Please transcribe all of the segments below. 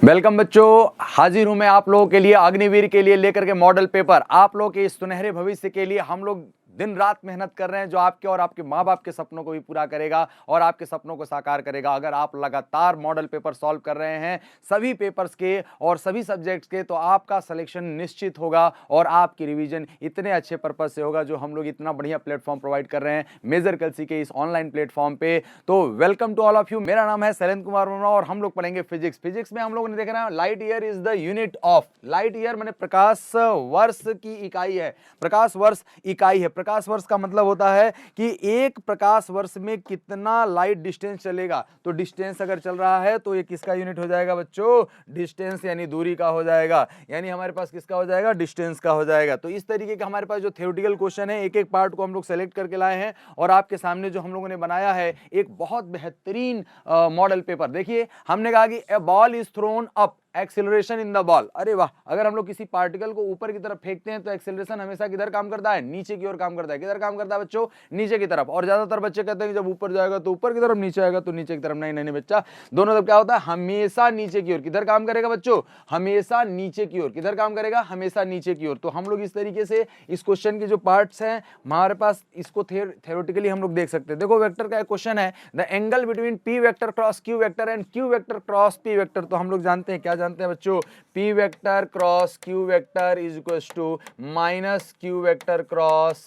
Welcome बच्चों, हाजिर हूं मैं आप लोगों के लिए अग्निवीर के लिए लेकर के मॉडल पेपर। आप लोगों के इस सुनहरे भविष्य के लिए हम लोग दिन रात मेहनत कर रहे हैं, जो आपके और आपके माँ बाप के सपनों को भी पूरा करेगा और आपके सपनों को साकार करेगा। अगर आप लगातार मॉडल पेपर सॉल्व कर रहे हैं सभी पेपर्स के और सभी सब्जेक्ट्स के, तो आपका सिलेक्शन निश्चित होगा और आपकी रिवीजन इतने अच्छे पर्पज से होगा, जो हम लोग इतना बढ़िया प्लेटफॉर्म प्रोवाइड कर रहे हैं मेजर कलसी के इस ऑनलाइन प्लेटफॉर्म पे। तो welcome to all of you. मेरा नाम है शैलेंद्र कुमार वर्मा और हम लोग पढ़ेंगे फिजिक्स। फिजिक्स में हम लोगों ने देखना है light year is the unit of. Light year माने प्रकाश वर्ष की इकाई है, प्रकाश वर्ष इकाई है। प्रकाश वर्ष का मतलब होता है कि एक प्रकाश वर्ष में कितना लाइट डिस्टेंस चलेगा। तो डिस्टेंस अगर चल रहा है तो ये किसका यूनिट हो जाएगा बच्चों? डिस्टेंस यानी दूरी का हो जाएगा, यानी हमारे पास किसका हो जाएगा? डिस्टेंस का हो जाएगा। तो इस तरीके का हमारे पास जो थ्योरेटिकल क्वेश्चन है, एक एक पार्ट को हम लोग सेलेक्ट करके लाए हैं और आपके सामने जो हम लोगों ने बनाया है एक बहुत बेहतरीन मॉडल पेपर। देखिए, हमने कहा कि a ball is thrown up, acceleration in the ball. अरे वाह, अगर हम लोग किसी पार्टिकल को ऊपर की तरफ फेंकते हैं तो एक्सेलरेशन हमेशा किधर काम करता है? नीचे की ओर काम करता है। किधर काम करता है बच्चों? नीचे की तरफ। और ज्यादातर बच्चे कहते हैं कि जब ऊपर जाएगा तो ऊपर की तरफ, नीचे आएगा तो नीचे की तरफ। नहीं नहीं बच्चा, दोनों तरफ क्या होता है? हमेशा नीचे की ओर। किधर काम करेगा बच्चों? हमेशा नीचे की ओर। किधर काम करेगा? हमेशा नीचे की ओर। तो हम लोग इस तरीके से इस क्वेश्चन के जो पार्ट्स हैं हमारे पास, इसको थ्योरेटिकली हम लोग देख सकते हैं। देखो, वेक्टर का एक क्वेश्चन है, the angle between P vector cross Q vector and Q vector cross P vector. तो हम लोग जानते हैं, क्या जानते हैं बच्चों? P vector cross Q vector is equal to minus Q vector cross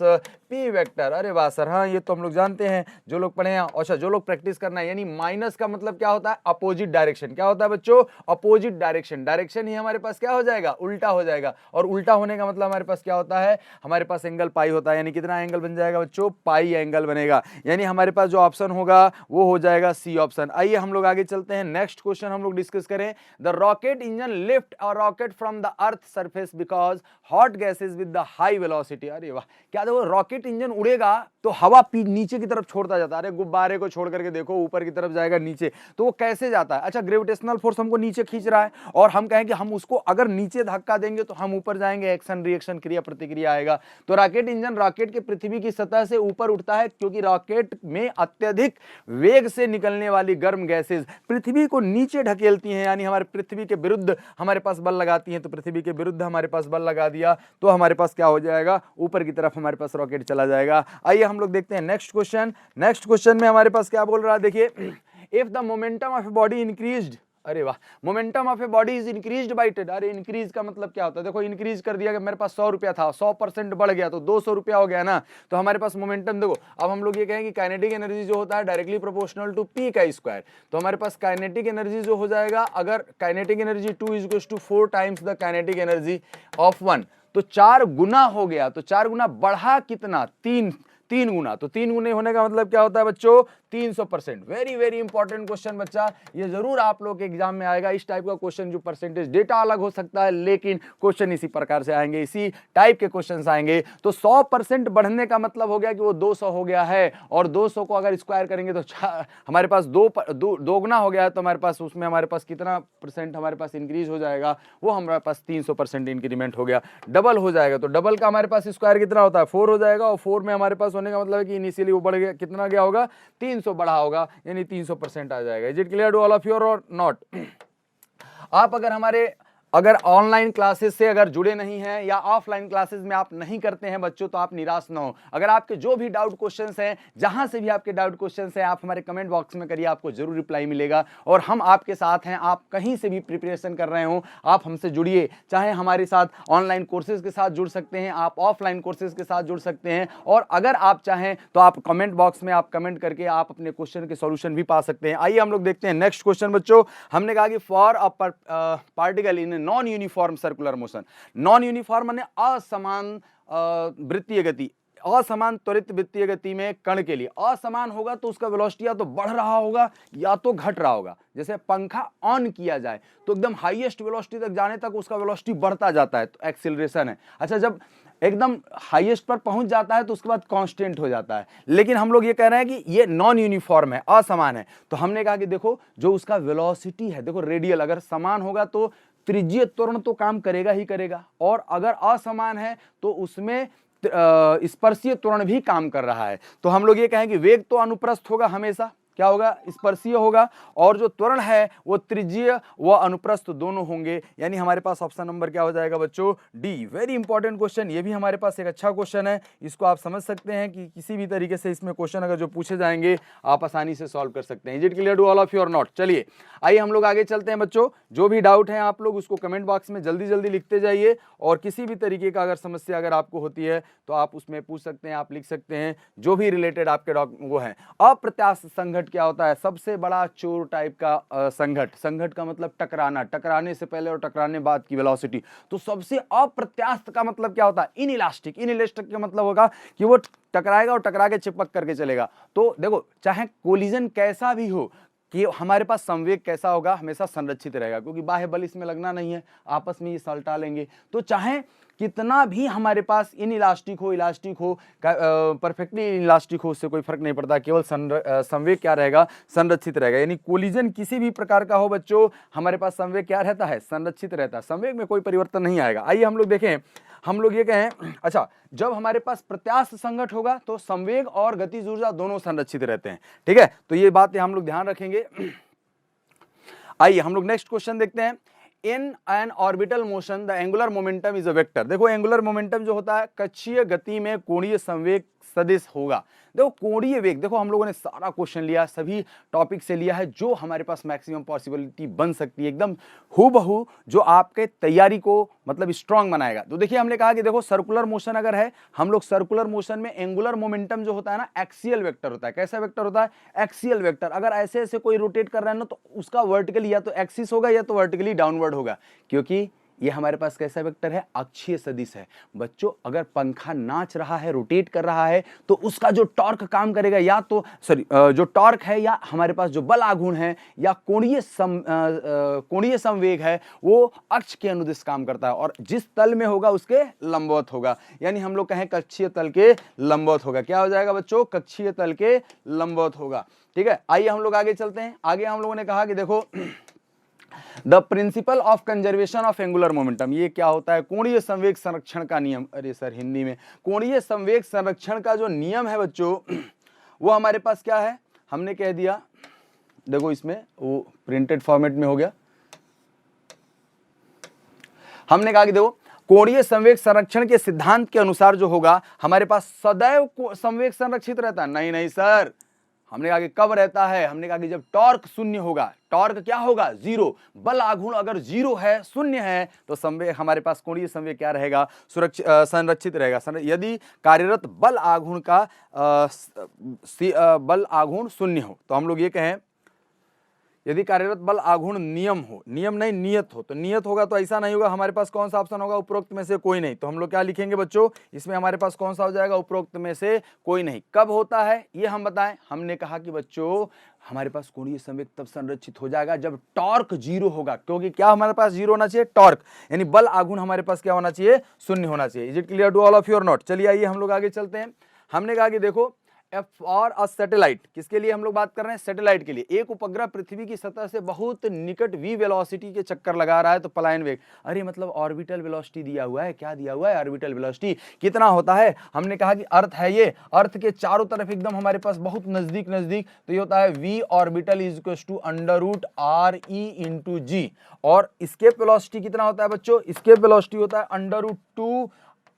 P vector. अरे वाह सर, हाँ ये तो हम लोग जानते हैं, जो लोग पढ़े हैं। अच्छा, जो लोग प्रैक्टिस करना है, यानी माइनस का मतलब क्या होता है? Opposite direction. क्या होता है बच्चों? Opposite direction. डायरेक्शन ही हमारे पास क्या हो जाएगा? उल्टा हो जाएगा। और उल्टा होने का मतलब हमारे पास क्या होता है? हमारे पास एंगल पाई होता है। यानी कितना एंगल बन जाएगा बच्चों? पाई एंगल बनेगा। यानी हमारे पास जो ऑप्शन होगा वो हो जाएगा सी ऑप्शन। आइए हम लोग आगे चलते हैं, नेक्स्ट क्वेश्चन हम लोग डिस्कस करें। The rocket engine lift a rocket from the earth surface because hot gases with the high velocity। अरे वाह, क्या देखो, रॉकेट इंजन उड़ेगा तो हवा नीचे की तरफ छोड़ता जाता है। अरे गुब्बारे को छोड़ करके देखो, ऊपर की तरफ जाएगा नीचे, तो वो कैसे जाता है? अच्छा, ग्रेविटेशनल फोर्स हमको नीचे खींच रहा है और हम कहें कि हम उसको अगर नीचे धक्का देंगे तो हम ऊपर जाएंगे, एक्शन रिएक्शन क्रिया प्रतिक्रिया आएगा। तो रॉकेट इंजन, रॉकेट के पृथ्वी की सतह से ऊपर उठता है क्योंकि रॉकेट में अत्यधिक वेग से निकलने वाली गर्म गैसेज पृथ्वी को नीचे ढकेलती हैं, यानी हमारे पृथ्वी के विरुद्ध हमारे पास बल लगाती हैं। तो पृथ्वी के विरुद्ध हमारे पास बल लगा दिया तो हमारे पास क्या हो जाएगा? ऊपर की तरफ हमारे पास रॉकेट चला जाएगा। आइए हम लोग देखते हैं नेक्स्ट क्वेश्चन। नेक्स्ट क्वेश्चन में हमारे पास क्या बोल रहा है, देखिए, if the momentum of a body increased. अरे वाह, momentum of a body is increased by 10। अरे इंक्रीज का मतलब क्या होता है? देखो, इंक्रीज कर दिया कि मेरे पास 100 रुपया था, 100% बढ़ गया तो 200 रुपया हो गया ना। तो हमारे पास मोमेंटम, देखो अब हम लोग ये कहें कि काइनेटिक एनर्जी जो होता है डायरेक्टली प्रोपोर्शनल टू पी का स्क्वायर। तो हमारे पास काइनेटिक एनर्जी जो हो जाएगा, अगर kinetic energy 2 is equal to 4 times the kinetic energy of 1, तो 4 गुना हो गया। तो 4 गुना बढ़ा कितना? 3 गुना। तो 3 गुने होने का मतलब क्या होता है बच्चों? 300%। वेरी वेरी इंपॉर्टेंट क्वेश्चन बच्चा, ये जरूर आप लोग के एग्जाम में आएगा। इस टाइप का क्वेश्चन, जो परसेंटेज डेटा अलग हो सकता है लेकिन क्वेश्चन इसी प्रकार से आएंगे, इसी टाइप के क्वेश्चन आएंगे। तो 100% बढ़ने का मतलब हो गया कि वो 200 हो गया है, और 200 को अगर स्क्वायर करेंगे तो हमारे पास दो गुना हो गया है। तो हमारे पास उसमें हमारे पास कितना परसेंट हमारे पास इंक्रीज हो जाएगा? वो हमारे पास 300% इंक्रीमेंट हो गया, डबल हो जाएगा। तो डबल का हमारे पास स्क्वायर कितना होता है? 4 हो जाएगा, और 4 में हमारे पास होने का मतलब है कि इनिशियली वो बढ़ गया, कितना गया होगा? 300 बढ़ा होगा, यानी 300% आ जाएगा। Is it clear to all of you और नॉट? आप अगर ऑनलाइन क्लासेस से अगर जुड़े नहीं हैं या ऑफलाइन क्लासेस में आप नहीं करते हैं बच्चों, तो आप निराश ना हो। अगर आपके जो भी डाउट क्वेश्चंस हैं, जहां से भी आपके डाउट क्वेश्चंस हैं, आप हमारे कमेंट बॉक्स में करिए, आपको जरूर रिप्लाई मिलेगा और हम आपके साथ हैं। आप कहीं से भी प्रिपरेशन कर रहे हो, आप हमसे जुड़िए। चाहे हमारे साथ ऑनलाइन कोर्सेज के साथ जुड़ सकते हैं, आप ऑफलाइन कोर्सेज के साथ जुड़ सकते हैं, और अगर आप चाहें तो आप कमेंट बॉक्स में आप कमेंट करके आप अपने क्वेश्चन के सॉल्यूशन भी पा सकते हैं। आइए हम लोग देखते हैं नेक्स्ट क्वेश्चन बच्चों। हमने कहा कि for a particle in non uniform circular motion. Non uniform माने असमान वृत्तीय गति, असमान त्वरित वृत्तीय गति में कण के लिए असमान होगा तो उसका वेलोसिटी या तो बढ़ रहा होगा या तो घट रहा होगा। जैसे पंखा ऑन किया जाए तो एकदम हाईएस्ट वेलोसिटी तक जाने तक उसका वेलोसिटी बढ़ता जाता है, तो एक्सीलरेशन है। अच्छा, जब एकदम हाईएस्ट पर पहुंच जाता है तो उसके बाद कांस्टेंट हो जाता है। लेकिन हम लोग ये कह रहे हैं कि ये नॉन यूनिफॉर्म है, असमान है। तो हमने कहा कि देखो, जो उसका वेलोसिटी है, देखो रेडियल अगर समान होगा तो त्रिज्यीय त्वरण तो काम करेगा ही करेगा, और अगर असमान है तो उसमें स्पर्शीय त्वरण भी काम कर रहा है। तो हम लोग ये कहें कि वेग तो अनुप्रस्थ होगा हमेशा, क्या होगा, स्पर्शीय होगा, और जो त्वरण है वो त्रिज्यीय व अनुप्रस्थ दोनों होंगे। यानी हमारे पास ऑप्शन नंबर क्या हो जाएगा बच्चों, डी। वेरी इंपॉर्टेंट क्वेश्चन, ये भी हमारे पास एक अच्छा क्वेश्चन है, इसको आप समझ सकते हैं कि किसी भी तरीके से इसमें क्वेश्चन अगर जो पूछे जाएंगे आप आसानी से सॉल्व कर सकते हैं। Is it clear to all of you और नॉट? चलिए आइए हम लोग आगे चलते हैं बच्चों। जो भी डाउट है आप लोग उसको कमेंट बॉक्स में जल्दी जल्दी लिखते जाइए, और किसी भी तरीके का अगर समस्या अगर आपको होती है तो आप उसमें पूछ सकते हैं, आप लिख सकते हैं, जो भी रिलेटेड आपके वो है। अप्रत्याशित संघट क्या होता है? सबसे बड़ा चोर टाइप का संघट। संघट का मतलब टकराना, टकराने से पहले और टकराने बाद की वेलोसिटी। तो सबसे अप्रत्याशित का मतलब क्या होता है? इनइलास्टिक। इनइलास्टिक का मतलब होगा कि वो टकराएगा और टकरा के चिपक करके चलेगा। तो देखो, चाहे कोलिजन कैसा भी हो, कि हमारे पास संवेग कैसा होगा, हमेशा संरक्षित रहेगा, क्योंकि बाह्य बल इसमें लगना नहीं है, आपस में ये सलटा लेंगे। तो चाहे कितना भी हमारे पास इनइलास्टिक हो, इलास्टिक हो, परफेक्टली इलास्टिक हो, उससे कोई फर्क नहीं पड़ता, केवल संवेग क्या रहेगा, संरक्षित रहेगा। यानी कोलिजन किसी भी प्रकार का हो बच्चों, हमारे पास संवेग क्या रहता है, संरक्षित रहता है, संवेग में कोई परिवर्तन नहीं आएगा। आइए हम लोग देखें, हम लोग ये कहें, अच्छा, जब हमारे पास प्रत्यास्थ संघट होगा तो संवेग और गतिज ऊर्जा दोनों संरक्षित रहते हैं। ठीक है, तो ये बात हम लोग ध्यान रखेंगे। आइए हम लोग नेक्स्ट क्वेश्चन देखते हैं। In an orbital motion the angular momentum is a vector. देखो, एंगुलर मोमेंटम जो होता है कक्षीय गति में कोणीय संवेग सदिश होगा। देखो, कोणीय वेग, देखो हम लोगों ने सारा क्वेश्चन लिया, सभी टॉपिक से लिया है, जो हमारे पास मैक्सिमम पॉसिबिलिटी बन सकती है, एकदम हूबहू जो आपके तैयारी को मतलब स्ट्रांग बनाएगा। तो देखिए, हमने कहा कि देखो सर्कुलर मोशन अगर है, हम लोग सर्कुलर मोशन में एंगुलर मोमेंटम जो होता है ना, एक्सियल वेक्टर होता है। कैसा वेक्टर होता है? Axial vector. अगर ऐसे ऐसे कोई रोटेट कर रहा है ना, तो उसका वर्टिकली या तो एक्सिस होगा या तो वर्टिकली डाउनवर्ड होगा, क्योंकि ये हमारे पास कैसा वेक्टर है? अक्षीय सदिश है। बच्चों, अगर पंखा नाच रहा है, रोटेट कर रहा है, तो उसका जो टॉर्क काम करेगा, या तो जो टॉर्क है, या हमारे पास जो बल आघूर्ण है, या कोणीय संवेग है, वो अक्ष के अनुदिश काम करता है, और जिस तल में होगा उसके लंबवत होगा। यानी हम लोग कहें कक्षीय तल के लंबवत होगा। क्या हो जाएगा बच्चों? कक्षीय तल के लंबवत होगा। ठीक है, आइए हम लोग आगे चलते हैं। आगे हम लोगों ने कहा कि देखो, the principle of conservation of angular momentum, ये क्या होता है? कोणीय संवेग संरक्षण का नियम। अरे सर, हिंदी में कोणीय संवेग संरक्षण का जो नियम है बच्चों, वो हमारे पास क्या है? हमने कह दिया, देखो इसमें वो प्रिंटेड फॉर्मेट में हो गया। हमने कहा कि देखो, कोणीय संवेग संरक्षण के सिद्धांत के अनुसार जो होगा, हमारे पास सदैव संवेग संरक्षित रहता है। नहीं नहीं सर, हमने कहा कि कब रहता है? हमने कहा कि जब टॉर्क शून्य होगा। टॉर्क क्या होगा? जीरो। बल आघूर्ण अगर जीरो है, शून्य है, तो संवेग हमारे पास कोणीय संवेग क्या रहेगा? संरक्षित रहेगा। यदि कार्यरत बल आघूर्ण का बल आघूर्ण शून्य हो, तो हम लोग ये कहें, यदि कार्यरत बल आघूर्ण नियम हो, नियम नहीं नियत हो, तो नियत होगा तो ऐसा नहीं होगा, हमारे पास कौन सा ऑप्शन होगा? उपरोक्त में से कोई नहीं। तो हम लोग क्या लिखेंगे बच्चों? इसमें हमारे पास कौन सा हो जाएगा? उपरोक्त में से कोई नहीं। कब होता है ये हम बताएं। हमने कहा कि बच्चों, हमारे पास कोणीय संवेग तब संरक्षित हो जाएगा जब टॉर्क जीरो होगा, क्योंकि क्या हमारे पास जीरो होना चाहिए? टॉर्क, यानी बल आघूर्ण हमारे पास क्या होना चाहिए? शून्य होना चाहिए। Is it clear to all of you और नॉट? चलिए आइए हम लोग आगे चलते हैं। हमने कहा कि देखो, फॉर अ सैटेलाइट, किसके लिए हम लोग बात कर रहे हैं? सैटेलाइट के लिए। एक उपग्रह पृथ्वी की सतह से बहुत निकट v वेलोसिटी के चक्कर लगा रहा है, तो पलायन वेग, अरे मतलब ऑर्बिटल वेलोसिटी दिया हुआ है। क्या दिया हुआ है? ऑर्बिटल वेलोसिटी कितना होता है? हमने कहा कि अर्थ है ये, अर्थ के चारों तरफ एकदम हमारे पास बहुत नजदीक नजदीक, तो ये होता है v orbital is equal to √re into g। और स्केप वेलोसिटी कितना होता है बच्चों? स्केप वेलोसिटी होता है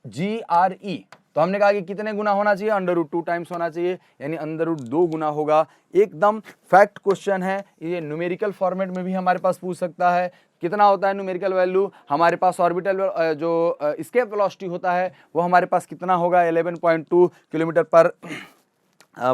√2gre। तो हमने कहा कि कितने गुना होना चाहिए? √2 टाइम्स होना चाहिए, यानी √2 गुना होगा। एकदम फैक्ट क्वेश्चन है ये, न्यूमेरिकल फॉर्मेट में भी हमारे पास पूछ सकता है। कितना होता है न्यूमेरिकल वैल्यू? हमारे पास ऑर्बिटल जो स्केप वेलोसिटी होता है वो हमारे पास कितना होगा? 11.2 किलोमीटर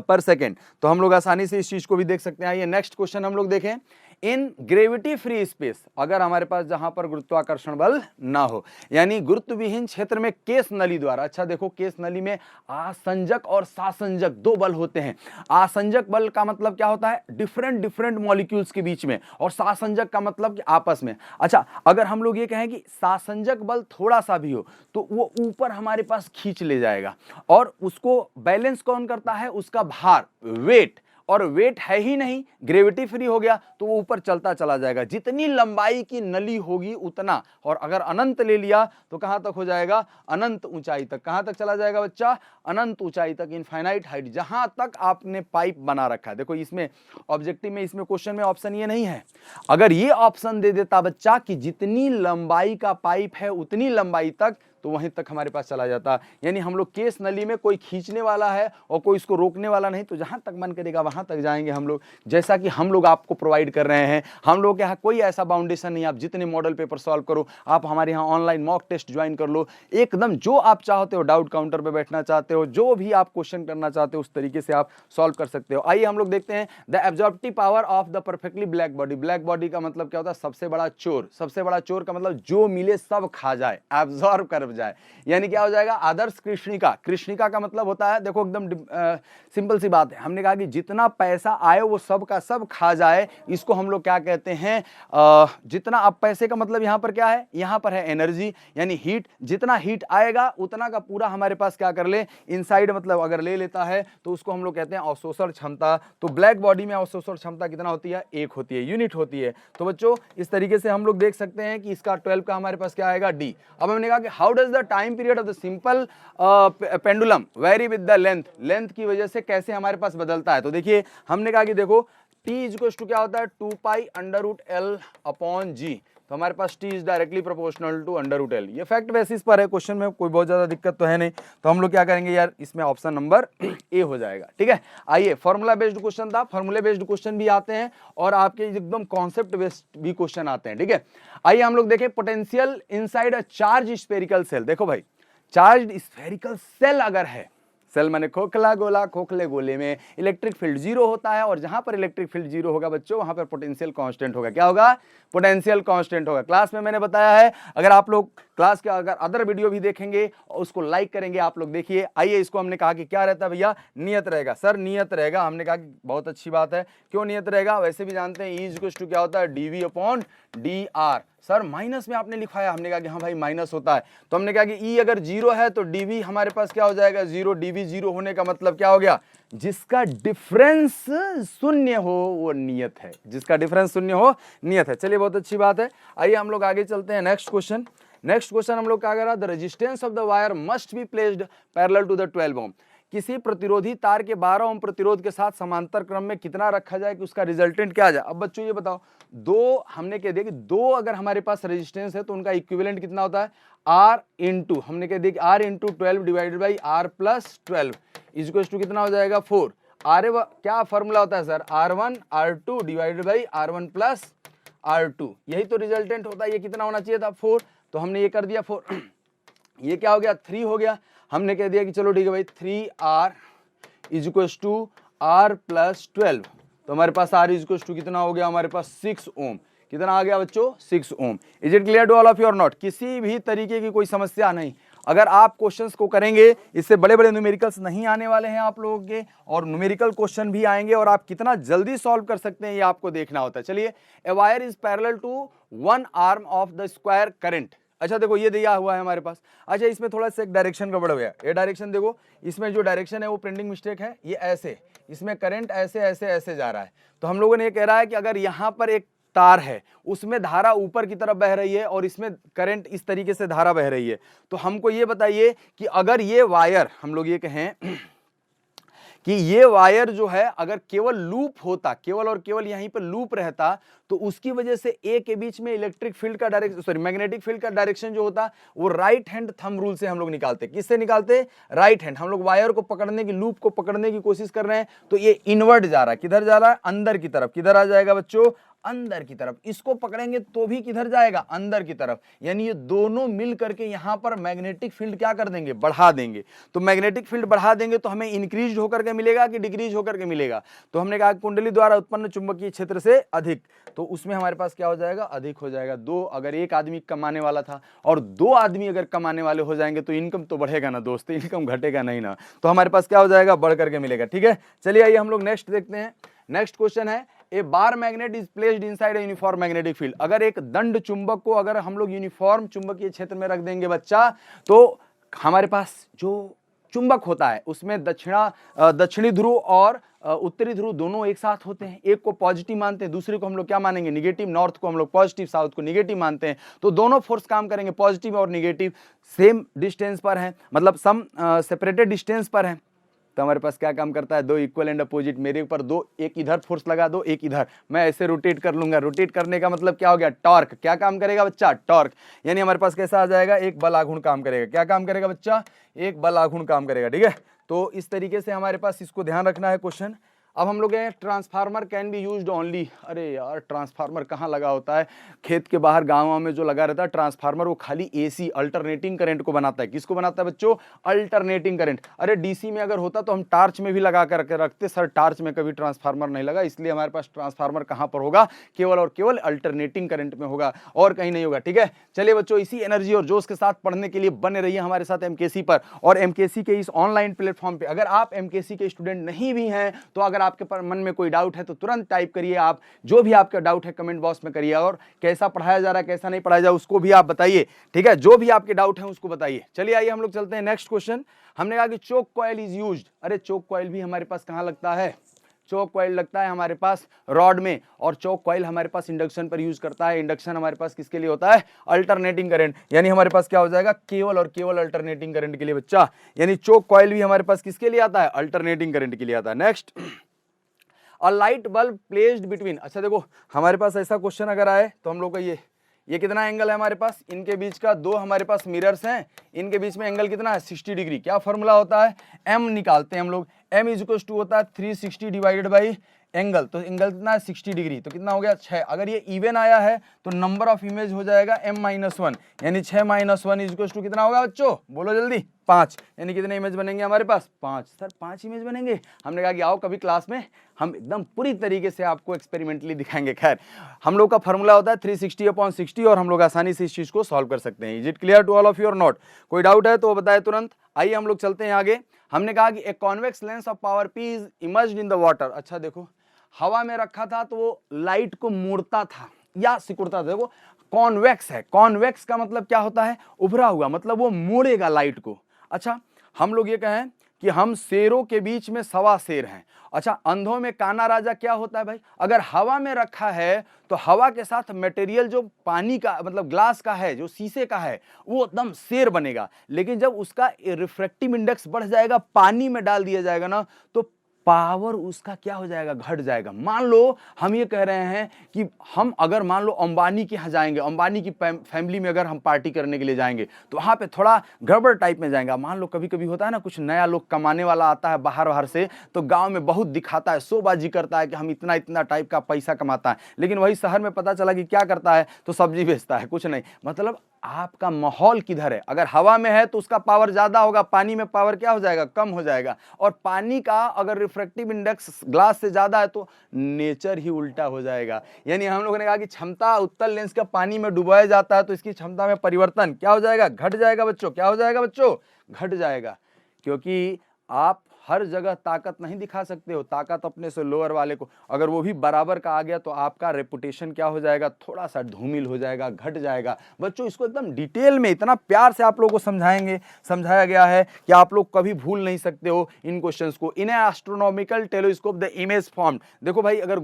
पर सेकेंड। तो हम लोग आसानी से इस चीज को भी देख सकते हैं। ये नेक्स्ट क्वेश्चन हम लोग देखें। इन ग्रेविटी फ्री स्पेस, अगर हमारे पास जहां पर गुरुत्वाकर्षण बल ना हो, यानी गुरुत्वविहीन क्षेत्र में केस नली द्वारा, अच्छा देखो, केस नली में आसंजक और सासंजक दो बल होते हैं। आसंजक बल का मतलब क्या होता है? डिफरेंट मॉलिक्यूल्स के बीच में, और सासंजक का मतलब कि आपस में। अच्छा, अगर हम लोग ये कहें कि सासंजक बल थोड़ा सा भी हो, तो वो ऊपर हमारे पास खींच ले जाएगा, और उसको बैलेंस कौन करता है? उसका भार, वेट, और वेट है ही नहीं, ग्रेविटी फ्री हो गया तो वो ऊपर चलता चला जाएगा। जितनी लंबाई की नली होगी उतना, और अगर अनंत ले लिया तो कहां तक हो जाएगा, अनंत ऊंचाई तक। कहां तक चला जाएगा बच्चा, अनंत ऊंचाई तक, इनफाइनाइट हाइट, जहां तक आपने पाइप बना रखा है। देखो इसमें ऑब्जेक्टिव में, इसमें क्वेश्चन में ऑप्शन ये नहीं है। अगर ये ऑप्शन दे देता बच्चा कि जितनी लंबाई का पाइप है उतनी लंबाई तक, तो वहीं तक हमारे पास चला जाता। यानी हम लोग केस नली में कोई खींचने वाला है और कोई इसको रोकने वाला नहीं, तो जहां तक मन करेगा वहां तक जाएंगे हम लोग, जैसा कि हम लोग आपको प्रोवाइड कर रहे हैं। हम लोग के यहाँ कोई ऐसा बाउंडेशन नहीं, आप जितने मॉडल पेपर सॉल्व करो, आप हमारे यहाँ ऑनलाइन मॉक टेस्ट ज्वाइन कर लो, एकदम जो आप चाहते हो, डाउट काउंटर पर बैठना चाहते हो, जो भी आप क्वेश्चन करना चाहते हो उस तरीके से आप सॉल्व कर सकते हो। आइए हम लोग देखते हैं the absorptive power of the perfectly black body. Black body का मतलब क्या होता है, सबसे बड़ा चोर। सबसे बड़ा चोर का मतलब जो मिले सब खा जाए, एब्जॉर्ब कर जाए, यानी क्या हो जाएगा, आदर्श कृष्णिका। कृष्णिका का मतलब होता है, देखो एकदम सिंपल सी बात है, हमने कहा कि जितना पैसा आए वो सब का सब खा जाए, इसको हम लोग क्या कहते हैं, जितना। अब पैसे का मतलब यहाँ पर क्या है, यहाँ पर है एनर्जी यानी हीट। जितना हीट आएगा उतना का पूरा हमारे पास क्या कर ले, इनसाइड मतलब अगर ले लेता है तो उसको हम लोग कहते हैं अवशोषण क्षमता। तो ब्लैक बॉडी में अवशोषण क्षमता कितना होती है, 1 होती है, यूनिट होती है। तो बच्चों इस तरीके से हम लोग देख सकते हैं कि इसका 12 का हमारे पास क्या आएगा, डी। अब हमने कहा कि how does the time period of the simple pendulum very with the length. Length की वजह से कैसे हमारे पास बदलता है। तो देखिए हमने कहा कि देखो t इक्वल टू क्या होता है, 2 pi under root L upon G. तो हमारे पास t is directly proportional to under root L. ये फैक्ट बेसिस पर है, क्वेश्चन में कोई बहुत ज्यादा दिक्कत तो है नहीं। तो हम लोग क्या करेंगे यार, इसमें ऑप्शन नंबर ए हो जाएगा। ठीक है, आइए फॉर्मूला बेस्ड क्वेश्चन था, फॉर्मूले बेस्ड क्वेश्चन भी आते हैं और आपके एकदम कॉन्सेप्ट बेस्ड भी क्वेश्चन आते हैं। ठीक है, आइए हम लोग देखें potential inside a charge spherical shell. देखो भाई, चार्ज स्फेरिकल सेल अगर है, सेल माने खोखला गोला, खोखले गोले में इलेक्ट्रिक फील्ड 0 होता है, और जहां पर इलेक्ट्रिक फील्ड 0 होगा बच्चों वहां पर पोटेंशियल कांस्टेंट होगा। क्या होगा, पोटेंशियल कांस्टेंट होगा। क्लास में मैंने बताया है, अगर आप लोग क्लास के अगर अदर वीडियो भी देखेंगे और उसको लाइक करेंगे, आप लोग देखिए। आइए इसको हमने कहा कि क्या रहता है भैया, नियत रहेगा। सर नियत रहेगा, हमने कहा कि बहुत अच्छी बात है। क्यों नियत रहेगा, वैसे भी जानते हैं ई इक्वल टू क्या होता है, dv upon dr। Sir minus में आपने लिखवाया, हमने कहा कि हाँ भाई माइनस होता है, तो हमने कहा कि ई अगर 0 है तो dv हमारे पास क्या हो जाएगा, 0। dv 0 होने का मतलब क्या हो गया, जिसका डिफरेंस शून्य हो वो नियत है, जिसका डिफरेंस शून्य हो नियत है। चलिए बहुत अच्छी बात है, आइए हम लोग आगे चलते हैं। नेक्स्ट क्वेश्चन हम लोग क्या कह रहा है, the resistance of the wire must be placed parallel to the 12 ohm. किसी प्रतिरोधी तार के 12 ओम प्रतिरोध के साथ समांतर क्रम में कितना रखा जाए कि उसका रिजल्टेंट क्या आ जाए। अब बच्चों ये बताओ, दो हमने कह दिया कि दो अगर हमारे पास रेजिस्टेंस है तो उनका इक्विवेलेंट कितना होता है, R इंटू, हमने कह दिया कि R into 12 divided by R plus 12 equal to कितना हो जाएगा, 4। क्या फॉर्मूला होता है sir, R1 R2 divided by R1 plus R2, यही तो रिजल्टेंट होता है। ये कितना होना चाहिए था, 4, तो हमने ये कर दिया 4। ये क्या हो गया, 3 हो गया। हमने कह दिया कि चलो ठीक है भाई, 3R equal to R plus 12, तो हमारे पास R इक्वल टू कितना हो गया, हमारे पास 6 ओम। कितना आ गया बच्चों, 6 ohm. Is it clear to all of you और नॉट। किसी भी तरीके की कोई समस्या नहीं, अगर आप क्वेश्चंस को करेंगे, इससे बड़े बड़े न्यूमेरिकल्स नहीं आने वाले हैं आप लोगों के, और न्यूमेरिकल क्वेश्चन भी आएंगे, और आप कितना जल्दी सॉल्व कर सकते हैं ये आपको देखना होता है। चलिए, a wire is parallel to 1 arm of the square current. अच्छा देखो ये दिया हुआ है हमारे पास। अच्छा इसमें थोड़ा सा एक डायरेक्शन गड़बड़ हो गया, ये डायरेक्शन देखो, इसमें जो डायरेक्शन है वो प्रिंटिंग मिस्टेक है, ये ऐसे, इसमें करंट ऐसे ऐसे ऐसे जा रहा है। तो हम लोगों ने ये कह रहा है कि अगर यहाँ पर एक तार है, उसमें धारा ऊपर की तरफ बह रही है और इसमें करंट इस तरीके से धारा बह रही है, तो हमको ये बताइए कि अगर ये वायर, हम लोग ये कहें कि ये वायर जो है अगर केवल लूप होता, केवल और केवल यहीं पर लूप रहता, तो उसकी वजह से ए के बीच में इलेक्ट्रिक फील्ड का डायरेक्शन, सॉरी मैग्नेटिक फील्ड का डायरेक्शन जो होता वो राइट हैंड थंब रूल से हम लोग निकालते। किससे निकालते, राइट हैंड। हम लोग वायर को पकड़ने की, लूप को पकड़ने की कोशिश कर रहे हैं, तो ये इनवर्ट जा रहा है, किधर जा रहा है, अंदर की तरफ। किधर आ जाएगा बच्चों, अंदर की तरफ। इसको पकड़ेंगे तो भी किधर जाएगा, अंदर की तरफ। यानी ये दोनों मिल करके यहां पर मैग्नेटिक फील्ड क्या कर देंगे, बढ़ा देंगे। तो मैग्नेटिक फील्ड बढ़ा देंगे तो हमें इंक्रीज होकर के मिलेगा कि डिक्रीज होकर के मिलेगा। तो हमने कहा कुंडली द्वारा उत्पन्न चुंबकीय क्षेत्र से अधिक, तो उसमें हमारे पास क्या हो जाएगा, अधिक हो जाएगा। 2 अगर एक आदमी कमाने वाला था और 2 आदमी अगर कमाने वाले हो जाएंगे तो इनकम तो बढ़ेगा ना दोस्त, इनकम घटेगा नहीं ना। तो हमारे पास क्या हो जाएगा, बढ़ करके मिलेगा। ठीक है, चलिए आइए हम लोग नेक्स्ट देखते हैं। नेक्स्ट क्वेश्चन है, a bar magnet is placed inside a uniform magnetic field. अगर एक दंड चुंबक को अगर हम लोग यूनिफॉर्म चुंबकीय क्षेत्र में रख देंगे बच्चा, तो हमारे पास जो चुंबक होता है उसमें दक्षिणी ध्रुव और उत्तरी ध्रुव दोनों एक साथ होते हैं। एक को पॉजिटिव मानते हैं, दूसरे को हम लोग क्या मानेंगे, निगेटिव। नॉर्थ को हम लोग पॉजिटिव, साउथ को निगेटिव मानते हैं। तो दोनों फोर्स काम करेंगे, पॉजिटिव और निगेटिव सेम डिस्टेंस पर हैं, मतलब सम सेपरेटेड डिस्टेंस पर हैं। तो हमारे पास क्या काम करता है, दो इक्वल एंड अपोजिट, मेरे ऊपर दो, एक इधर फोर्स लगा दो, एक इधर, मैं ऐसे रोटेट कर लूंगा। रोटेट करने का मतलब क्या हो गया, टॉर्क। क्या काम करेगा बच्चा, टॉर्क। यानी हमारे पास कैसा आ जाएगा, एक बल आघूर्ण काम करेगा। क्या काम करेगा बच्चा, एक बल आघूर्ण काम करेगा। ठीक है, तो इस तरीके से हमारे पास इसको ध्यान रखना है क्वेश्चन। अब हम लोग हैं transformer can be used only. अरे यार, ट्रांसफार्मर कहाँ लगा होता है, खेत के बाहर गाँव में जो लगा रहता है ट्रांसफार्मर, वो खाली एसी अल्टरनेटिंग करंट को बनाता है। किसको बनाता है बच्चों, अल्टरनेटिंग करंट। अरे डीसी में अगर होता तो हम टार्च में भी लगा कर रखते, सर टार्च में कभी ट्रांसफार्मर नहीं लगा, इसलिए हमारे पास ट्रांसफार्मर कहाँ पर होगा, केवल और केवल अल्टरनेटिंग करंट में होगा, और कहीं नहीं होगा। ठीक है, चलिए बच्चों, इसी एनर्जी और जोश के साथ पढ़ने के लिए बने रहिए हमारे साथ एमकेसी पर। और एमकेसी के इस ऑनलाइन प्लेटफॉर्म पे अगर आप एमकेसी के स्टूडेंट नहीं भी हैं, तो अगर आपके मन में कोई डाउट है तो तुरंत टाइप करिए। आप जो भी आपका डाउट है कमेंट बॉक्स में करिए, और कैसा पढ़ाया जा रहा है कैसा नहीं पढ़ाया जा रहा है उसको भी आप बताइए। ठीक है, जो भी आपके डाउट है उसको बताइए। चलिए आइए हम लोग चलते हैं नेक्स्ट क्वेश्चन। हमने कहा कि चोक कॉइल इज यूज्ड। अरे चोक कॉइल भी हमारे पास कहां लगता है, चोक कॉइल लगता है हमारे पास रॉड में, और चोक कॉइल हमारे पास इंडक्शन पर यूज करता है। इंडक्शन हमारे पास किसके लिए होता है, अल्टरनेटिंग करंट। यानी हमारे पास क्या हो जाएगा, केवल और केवल अल्टरनेटिंग करंट के लिए बच्चा। यानी चोक कॉइल भी हमारे पास किसके लिए आता है, अल्टरनेटिंग करंट के लिए आता है। नेक्स्ट, अ लाइट बल्ब प्लेस्ड बिटवीन। अच्छा देखो, हमारे पास ऐसा क्वेश्चन अगर आए तो हम लोग का ये कितना एंगल है हमारे पास, इनके बीच का दो हमारे पास मिरर्स हैं, इनके बीच में एंगल कितना है, 60 डिग्री। क्या फॉर्मूला होता है, m निकालते हैं हम लोग। m इज इक्वल टू होता है 360 डिवाइडेड बाई एंगल। तो एंगल कितना है, 60 डिग्री, तो कितना हो गया 6। अगर ये इवन आया है तो नंबर ऑफ इमेज हो जाएगा m-1, यानी 6 - 1 इज इक्वल टू कितना होगा बच्चों, बोलो जल्दी, 5। यानी कितने इमेज बनेंगे हमारे पास, 5। सर 5 इमेज बनेंगे। हमने कहा कि आओ कभी क्लास में हम एकदम पूरी तरीके से आपको एक्सपेरिमेंटली दिखाएंगे। खैर, हम लोग का फॉर्मूला होता है 360/60, और हम लोग आसानी से इस चीज को सॉल्व कर सकते हैं। Is it clear to all of you और नॉट? कोई डाउट है तो बताए तुरंत। आइए हम लोग चलते हैं आगे। हमने कहा कि a convex lens of power P is emerged in the water. अच्छा देखो, हवा में रखा था तो वो लाइट को मोड़ता था या सिकुड़ता था। देखो कॉन्वेक्स है, कॉन्वेक्स का मतलब क्या होता है, उभरा हुआ, मतलब वो मोड़ेगा लाइट को। अच्छा, हम लोग ये कहें कि हम शेरों के बीच में सवा शेर हैं। अच्छा, अंधों में काना राजा क्या होता है भाई, अगर हवा में रखा है तो हवा के साथ मटेरियल जो पानी का मतलब ग्लास का है, जो शीशे का है, वो एकदम शेर बनेगा। लेकिन जब उसका रिफ्रैक्टिव इंडेक्स बढ़ जाएगा, पानी में डाल दिया जाएगा ना, तो पावर उसका क्या हो जाएगा, घट जाएगा। मान लो हम ये कह रहे हैं कि हम अगर मान लो अंबानी के यहाँ जाएंगे, अंबानी की फैमिली में अगर हम पार्टी करने के लिए जाएंगे, तो वहाँ पे थोड़ा गड़बड़ टाइप में जाएगा। मान लो कभी कभी होता है ना, कुछ नया लोग कमाने वाला आता है बाहर से, तो गाँव में बहुत दिखाता है, शोबाजी करता है कि हम इतना इतना टाइप का पैसा कमाता है। लेकिन वही शहर में पता चला कि क्या करता है, तो सब्जी बेचता है, कुछ नहीं। मतलब आपका माहौल किधर है, अगर हवा में है तो उसका पावर ज्यादा होगा, पानी में पावर क्या हो जाएगा, कम हो जाएगा। और पानी का अगर रिफ्रैक्टिव इंडेक्स ग्लास से ज्यादा है तो नेचर ही उल्टा हो जाएगा। यानी हम लोगों ने कहा कि क्षमता उत्तल लेंस का पानी में डुबाया जाता है तो इसकी क्षमता में परिवर्तन क्या हो जाएगा, घट जाएगा बच्चों। क्या हो जाएगा बच्चों, घट जाएगा। क्योंकि आप हर जगह ताकत नहीं दिखा सकते हो, ताकत अपने से लोअर वाले को, अगर वो भी बराबर का आ गया तो आपका रेपुटेशन क्या हो जाएगा, थोड़ा सा धूमिल हो जाएगा, घट जाएगा। बच्चों इसको एकदम डिटेल में इतना प्यार से आप लोगों को समझाया गया है कि आप लोग कभी भूल नहीं सकते हो इन क्वेश्चंस को। In astronomical telescope the image formed. देखो भाई, अगर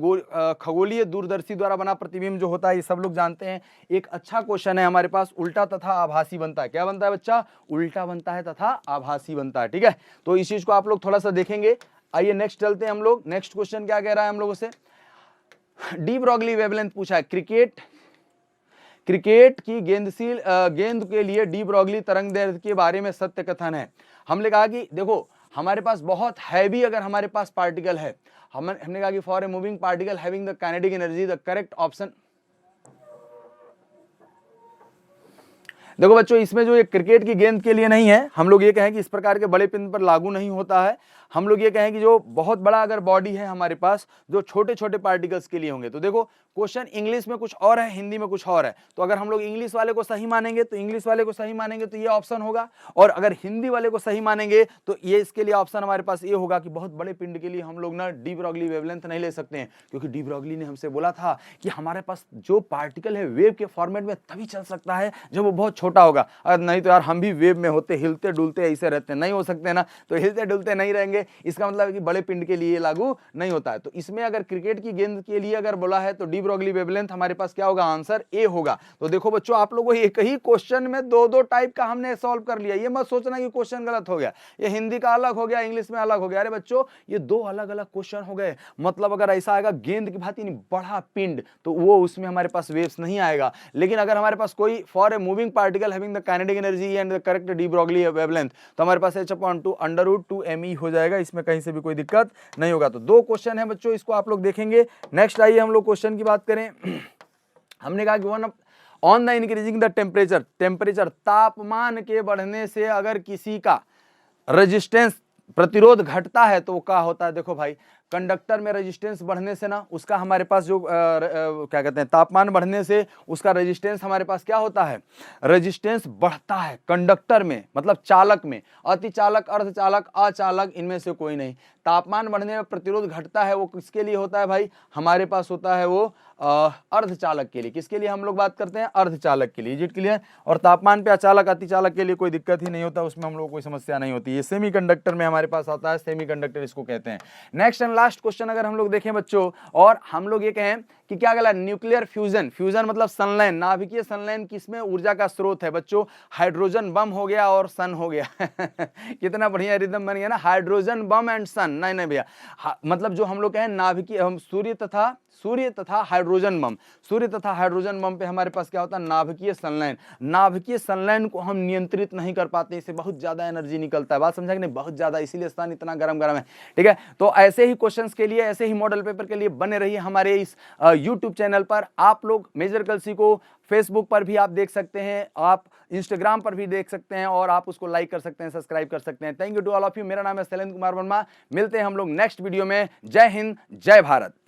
खगोलीय दूरदर्शी द्वारा बना प्रतिबिंब जो होता है, ये सब लोग जानते हैं। एक अच्छा क्वेश्चन है हमारे पास, उल्टा तथा आभासी बनता है। क्या बनता है बच्चा, उल्टा बनता है तथा आभासी बनता है। ठीक है, तो इस चीज को आप लोग थोड़ा सा देखेंगे। आइए नेक्स्ट चलते हैं हम लोग। नेक्स्ट क्वेश्चन क्या कह रहा है हम लोगों से, डी ब्रॉगली वेवलेंथ पूछा है। क्रिकेट की गेंद के लिए डी ब्रॉगली तरंग दैर्ध्य के बारे में सत्य कथन है। हमने कहा कि देखो, हमारे पास बहुत हैवी अगर हमारे पास पार्टिकल है, हमने कहा कि for a moving particle having the kinetic energy the correct option. देखो बच्चों, इसमें जो ये क्रिकेट की गेंद के लिए नहीं है, हम लोग ये कहें कि इस प्रकार के बड़े पिंड पर लागू नहीं होता है। हम लोग ये कहें कि जो बहुत बड़ा अगर बॉडी है हमारे पास, जो छोटे छोटे पार्टिकल्स के लिए होंगे। तो देखो क्वेश्चन इंग्लिश में कुछ और है, हिंदी में कुछ और है। तो अगर हम लोग इंग्लिश वाले को सही मानेंगे तो इंग्लिश वाले को सही मानेंगे तो ये ऑप्शन होगा, और अगर हिंदी वाले को सही मानेंगे तो ये इसके लिए ऑप्शन हमारे पास ये होगा कि बहुत बड़े पिंड के लिए हम लोग ना डी ब्रॉगली वेवलेंथ नहीं ले सकते हैं, क्योंकि डी ब्रॉगली ने हमसे बोला था कि हमारे पास जो पार्टिकल है वेव के फॉर्मेट में तभी चल सकता है जब वो बहुत छोटा होगा। अगर नहीं तो यार हम भी वेव में होते, हिलते डुलते ऐसे रहते, नहीं हो सकते ना, तो हिलते डुलते नहीं रहेंगे, इसका मतलब है कि बड़े पिंड के लिए लागू नहीं होता है। तो इसमें अगर क्रिकेट की गेंद के लिए अगर बोला है तो डी ब्रॉगली वेवलेंथ हमारे पास क्या होगा, आंसर ए होगा। तो देखो बच्चों, आप लोगों को एक ही क्वेश्चन में दो दो टाइप का हमने सॉल्व कर लिया। ये मत सोचना कि क्वेश्चन गलत हो गया, ये हिंदी का अलग हो गया, इंग्लिश में अलग हो गया। अरे बच्चों, ये दो अलग अलग क्वेश्चन हो गए। मतलब अगर ऐसा आएगा गेंद की भांति बड़ा पिंड, तो वो उसमें हमारे पास वेव्स नहीं आएगा। लेकिन अगर हमारे पास कोई for a moving particle having the kinetic energy and the correct de Broglie wavelength, तो हमारे पास h/2√2me हो जाएगा। इसमें कहीं से भी कोई दिक्कत नहीं होगा। तो दो क्वेश्चन है बच्चों, इसको आप लोग देखेंगे। नेक्स्ट आइए हम लोग क्वेश्चन की बात करें। हमने कहा कि on the increasing the temperature, तापमान के बढ़ने से अगर किसी का रेजिस्टेंस, प्रतिरोध घटता है तो क्या होता है। देखो भाई, कंडक्टर में रेजिस्टेंस बढ़ने से ना उसका हमारे पास जो क्या कहते हैं, तापमान बढ़ने से उसका रेजिस्टेंस हमारे पास क्या होता है, रेजिस्टेंस बढ़ता है कंडक्टर में, मतलब चालक में। अतिचालक, अर्धचालक, अचालक, इनमें से कोई नहीं। तापमान बढ़ने में प्रतिरोध घटता है, वो किसके लिए होता है भाई, हमारे पास होता है वो अर्धचालक के लिए। किसके लिए हम लोग बात करते हैं, अर्धचालक के लिए। Is it clear. और तापमान पे अचालक, अतिचालक के लिए कोई दिक्कत ही नहीं होता, उसमें हम लोग कोई समस्या नहीं होती। ये सेमीकंडक्टर में हमारे पास आता है, सेमीकंडक्टर इसको कहते हैं। नेक्स्ट एंड लास्ट क्वेश्चन अगर हम लोग देखें बच्चों, और हम लोग ये कहें कि क्या गला, न्यूक्लियर फ्यूजन, फ्यूजन मतलब संलयन, नाभिकीय संलयन किसमें ऊर्जा का स्रोत है बच्चों, हाइड्रोजन बम हो गया और सन हो गया। कितना बढ़िया रिदम बन गया ना, हाइड्रोजन बम एंड सन। नहीं भैया, मतलब जो हम लोग कहें नाभिकीय, हम सूर्य तथा हाइड्रोजन बम, सूर्य तथा हाइड्रोजन बम पे हमारे पास क्या होता है, नाभिकीय संलयन। नाभिकीय संलयन को हम नियंत्रित नहीं कर पाते, इससे बहुत ज्यादा एनर्जी निकलता है। बात समझा कि नहीं, बहुत ज्यादा, इसीलिए स्थान इतना गरम गरम है। ठीक है, तो ऐसे ही क्वेश्चंस के लिए, ऐसे ही मॉडल पेपर के लिए बने रहिए हमारे इस यूट्यूब चैनल पर। आप लोग मेजर कलसी को फेसबुक पर भी आप देख सकते हैं, आप इंस्टाग्राम पर भी देख सकते हैं, और आप उसको लाइक कर सकते हैं, सब्सक्राइब कर सकते हैं। Thank you to all of you. मेरा नाम है शैलेंद्र कुमार वर्मा। मिलते हैं हम लोग नेक्स्ट वीडियो में। जय हिंद, जय भारत।